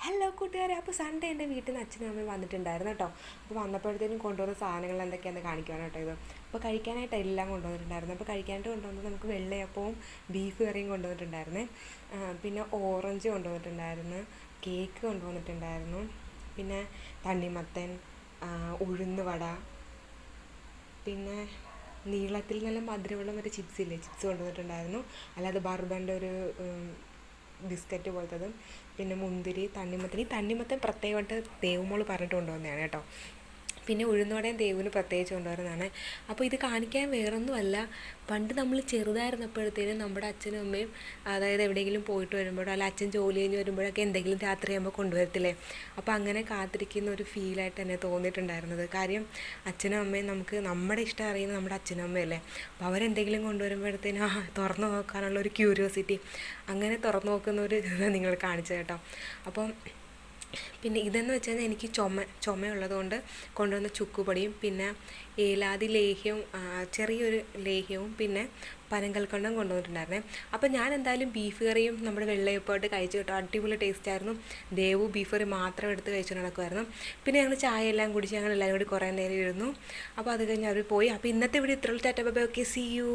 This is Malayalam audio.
ഹലോ കൂട്ടുകാരെ, അപ്പോൾ സൺഡേ എൻ്റെ വീട്ടിൽ നിന്ന് അച്ഛനും അമ്മയും വന്നിട്ടുണ്ടായിരുന്നു കേട്ടോ. അപ്പോൾ വന്നപ്പോഴത്തേനും കൊണ്ടുവന്ന സാധനങ്ങൾ എന്തൊക്കെയാണെന്ന് കാണിക്കുകയാണ് കേട്ടോ. ഇത് അപ്പോൾ കഴിക്കാനായിട്ട് എല്ലാം കൊണ്ടുവന്നിട്ടുണ്ടായിരുന്നു. അപ്പോൾ കഴിക്കാനായിട്ട് കൊണ്ടുവന്നത് നമുക്ക് വെള്ളയപ്പവും ബീഫ് കറിയും കൊണ്ടുവന്നിട്ടുണ്ടായിരുന്നേ. പിന്നെ ഓറഞ്ച് കൊണ്ടുവന്നിട്ടുണ്ടായിരുന്നു, കേക്ക് കൊണ്ടുവന്നിട്ടുണ്ടായിരുന്നു, പിന്നെ തണ്ണിമത്തൻ, ഉഴുന്ന് വട, പിന്നെ നീളത്തിൽ നല്ല മധുരമുള്ള ഒരു ചിപ്സ് ഇല്ലേ, ചിപ്സ് കൊണ്ടുവന്നിട്ടുണ്ടായിരുന്നു. അല്ലാതെ ബർബൻ്റെ ഒരു ബിസ്ക്കറ്റ് പോലത്തതും, പിന്നെ മുന്തിരി, തണ്ണിമത്തൻ. ഈ തണ്ണിമത്തൻ പ്രത്യേകമായിട്ട് ദേവുമോൾ പറഞ്ഞിട്ട് കൊണ്ടുവന്നതാണ് കേട്ടോ. പിന്നെ ഉഴുന്നുവടയും ദേവുവിന് പ്രത്യേകിച്ച് കൊണ്ടുവരുന്നതാണ്. അപ്പോൾ ഇത് കാണിക്കാൻ വേറൊന്നുമല്ല, പണ്ട് നമ്മൾ ചെറുതായിരുന്നപ്പോഴത്തേനും നമ്മുടെ അച്ഛനും അമ്മയും അതായത് എവിടെയെങ്കിലും പോയിട്ട് വരുമ്പോഴോ അല്ല അച്ഛൻ ജോലി കഴിഞ്ഞ് വരുമ്പോഴൊക്കെ എന്തെങ്കിലും രാത്രിയാകുമ്പോൾ കൊണ്ടുവരത്തില്ലേ. അപ്പോൾ അങ്ങനെ കാത്തിരിക്കുന്ന ഒരു ഫീലായിട്ട് തന്നെ തോന്നിയിട്ടുണ്ടായിരുന്നത്. കാര്യം അച്ഛനും അമ്മയും നമുക്ക് നമ്മുടെ ഇഷ്ടം അറിയുന്നത് നമ്മുടെ അച്ഛനും അമ്മയല്ലേ. അപ്പോൾ അവരെന്തെങ്കിലും കൊണ്ടുവരുമ്പോഴത്തേനും തുറന്നു നോക്കാനുള്ള ഒരു ക്യൂരിയോസിറ്റി, അങ്ങനെ തുറന്നു നോക്കുന്ന ഒരു നിങ്ങൾ കാണിച്ചത് കേട്ടോ. അപ്പം പിന്നെ ഇതെന്ന് വെച്ച് കഴിഞ്ഞാൽ എനിക്ക് ചുമയുള്ളതുകൊണ്ട് കൊണ്ടുവന്ന ചുക്കുപൊടിയും പിന്നെ ഏലാതി ലേഹ്യവും ചെറിയൊരു ലേഹ്യവും പിന്നെ പനങ്കൽക്കണ്ടം കൊണ്ടുവന്നിട്ടുണ്ടായിരുന്നേ. അപ്പോൾ ഞാൻ എന്തായാലും ബീഫ് കറിയും നമ്മുടെ വെള്ളയപ്പമായിട്ട് കഴിച്ചു കേട്ടോ. അടിപൊളി ടേസ്റ്റായിരുന്നു. ദേവു ബീഫ് കറി മാത്രം എടുത്ത് കഴിച്ചു നടക്കുമായിരുന്നു. പിന്നെ ഞങ്ങൾ ചായ എല്ലാം കുടിച്ച് ഞങ്ങൾ എല്ലാവരും കൂടി കുറേ നേരം ഇരുന്നു. അപ്പോൾ അത് കഴിഞ്ഞ് അവർ പോയി. അപ്പോൾ ഇന്നത്തെ വീഡിയോ ഇത്രയുള്ള. ടാറ്റ bye bye. Okay, see U.